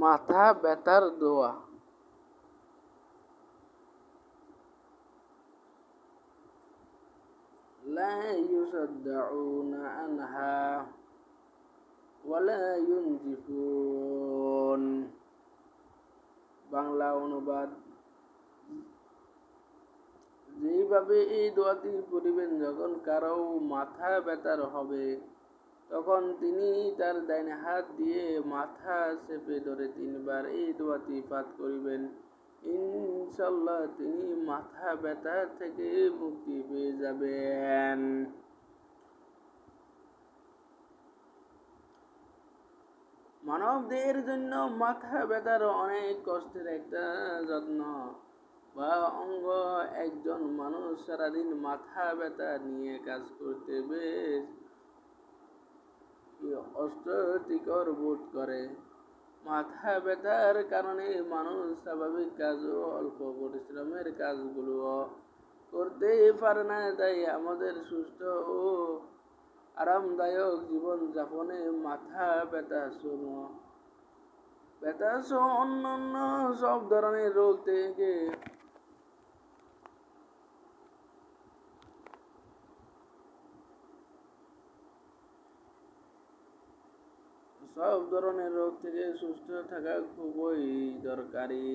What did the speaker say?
মাথা ব্যথার দোয়া। লা ইউসাদ্দাউনা আনহা ওয়ালা ইউনজিফুন। বাংলা অনুবাদ: যেইভাবে এই দোয়াটি পড়িবেন, যখন কারো মাথা ব্যথার হবে, তখন তিনি তার ডাইন হাত দিয়ে মাথা চেপে ধরে 3 বার এই দোয়াটি পাঠ করিবেন। ইনশাআল্লাহ তিনি মাথা ব্যথা থেকে মুক্তি পেয়ে যাবেন। মানবদের জন্য মাথা ব্যথার অনেক কষ্টের একটা যত্ন বা অঙ্গ। একজন মানুষ সারাদিন মাথা ব্যথা নিয়ে কাজ করতে বেশ অস্বস্তিকর বোধ করে। মাথা ব্যথার কারণে মানুষ স্বাভাবিক কাজ ও অল্প পরিশ্রমের কাজগুলো করতে পারে না। তাই আমাদের সুস্থ ও আরামদায়ক জীবন যাপনে মাথা ব্যথা সহ অন্যান্য সব ধরনের রোগ থেকে সুস্থ থাকা খুবই দরকারি।